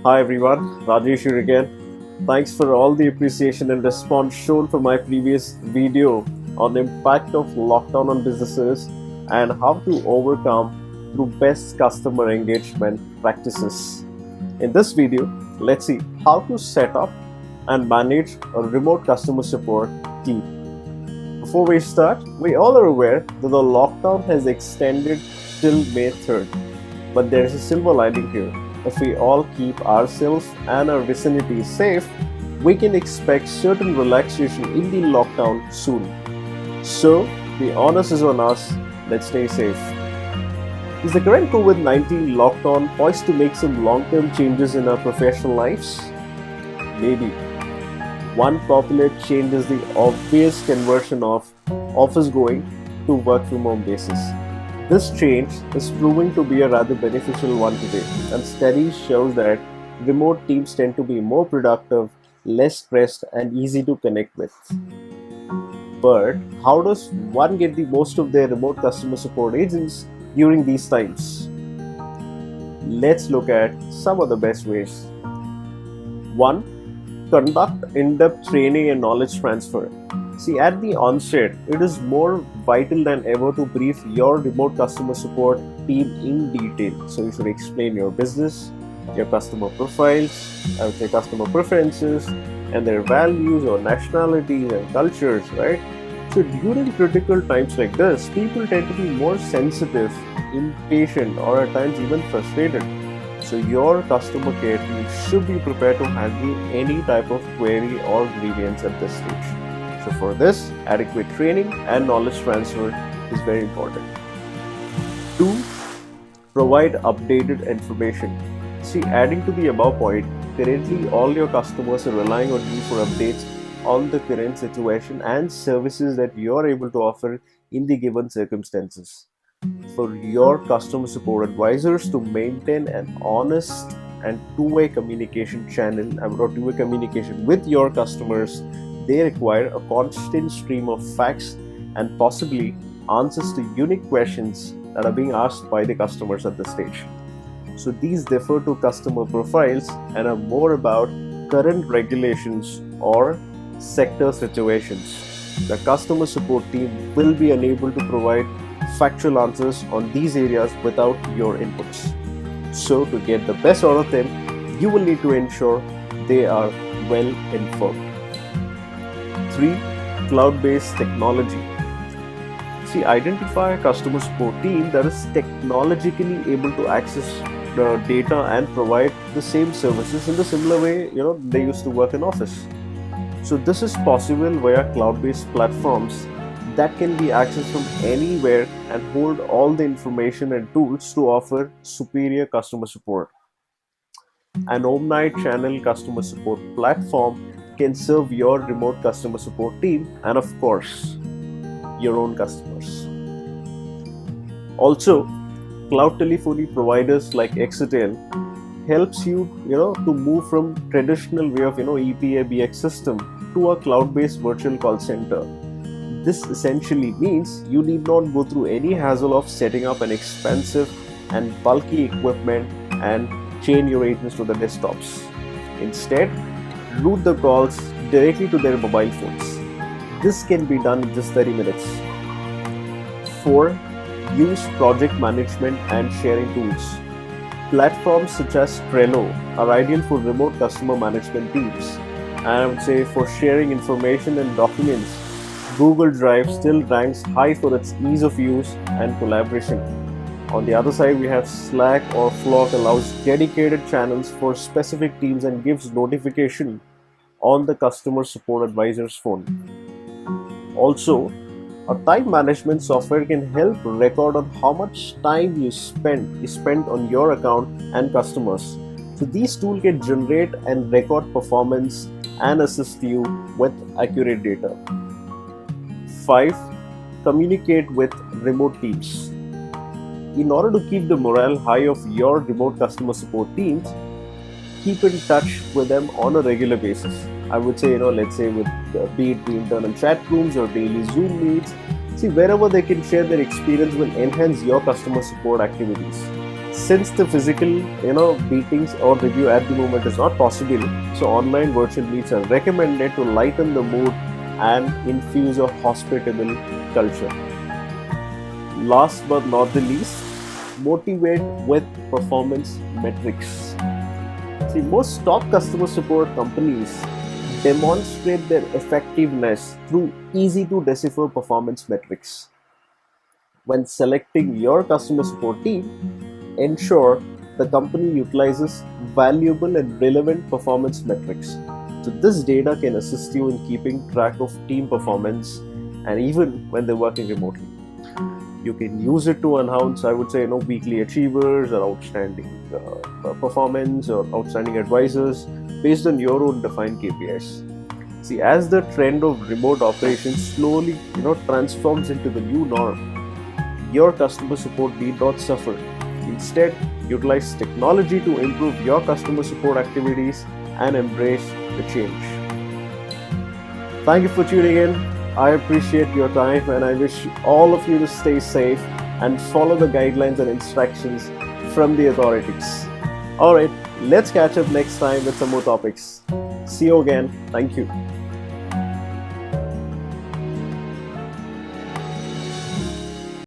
Hi everyone, Rajesh here again. Thanks for all the appreciation and response shown for my previous video on the impact of lockdown on businesses and how to overcome through best customer engagement practices. In this video, let's see how to set up and manage a remote customer support team. Before we start, we all are aware that the lockdown has extended till May 3rd, but there is a silver lining here. If we all keep ourselves and our vicinity safe, we can expect certain relaxation in the lockdown soon. So, the onus is on us. Let's stay safe. Is the current COVID-19 lockdown poised to make some long-term changes in our professional lives? Maybe. One popular change is the obvious conversion of office going to work from home basis. This change is proving to be a rather beneficial one today, and studies show that remote teams tend to be more productive, less stressed, and easy to connect with. But how does one get the most of their remote customer support agents during these times? Let's look at some of the best ways. 1. Conduct in-depth training and knowledge transfer. See, at the onset, it is more vital than ever to brief your remote customer support team in detail. So you should explain your business, your customer profiles, I would say customer preferences, and their values or nationalities and cultures, right? So during critical times like this, people tend to be more sensitive, impatient, or at times even frustrated. So your customer care team should be prepared to handle any type of query or grievance at this stage. So for this, adequate training and knowledge transfer is very important. 2. Provide updated information. See, adding to the above point, currently all your customers are relying on you for updates on the current situation and services that you are able to offer in the given circumstances. For your customer support advisors to maintain an honest and two-way communication channel or two-way communication with your customers, they require a constant stream of facts and possibly answers to unique questions that are being asked by the customers at this stage. So these differ to customer profiles and are more about current regulations or sector situations. The customer support team will be unable to provide factual answers on these areas without your inputs. So to get the best out of them, you will need to ensure they are well informed. 3. Cloud-based technology. See, identify a customer support team that is technologically able to access the data and provide the same services in the similar way they used to work in office. So this is possible via cloud-based platforms that can be accessed from anywhere and hold all the information and tools to offer superior customer support. An omni-channel customer support platform can serve your remote customer support team and of course your own customers. Also, cloud telephony providers like Exitel helps you to move from traditional way of EPABX system to a cloud-based virtual call center. This essentially means you need not go through any hassle of setting up an expensive and bulky equipment and chain your agents to the desktops. Instead, route the calls directly to their mobile phones. This can be done in just 30 minutes. 4. Use project management and sharing tools. Platforms such as Trello are ideal for remote customer management teams. And I would say for sharing information and documents, Google Drive still ranks high for its ease of use and collaboration. On the other side, we have Slack or Flock allows dedicated channels for specific teams and gives notification on the customer support advisor's phone. Also, a time management software can help record on how much time you spent on your account and customers. So these tools can generate and record performance and assist you with accurate data. 5. Communicate with remote teams. In order to keep the morale high of your remote customer support teams, keep in touch with them on a regular basis. I would say, let's say with be it the internal chat rooms or daily Zoom meets. See, wherever they can share their experience will enhance your customer support activities. Since the physical meetings or review at the moment is not possible, so online virtual meets are recommended to lighten the mood and infuse a hospitable culture. Last but not the least, motivate with performance metrics. See, most top customer support companies demonstrate their effectiveness through easy to decipher performance metrics. When selecting your customer support team, ensure the company utilizes valuable and relevant performance metrics. So this data can assist you in keeping track of team performance and even when they're working remotely. You can use it to enhance, I would say, weekly achievers or outstanding performance or outstanding advisors based on your own defined KPIs. See, as the trend of remote operations slowly, transforms into the new norm, your customer support need not suffer. Instead, utilize technology to improve your customer support activities and embrace the change. Thank you for tuning in. I appreciate your time and I wish all of you to stay safe and follow the guidelines and instructions from the authorities. Alright, let's catch up next time with some more topics. See you again. Thank you.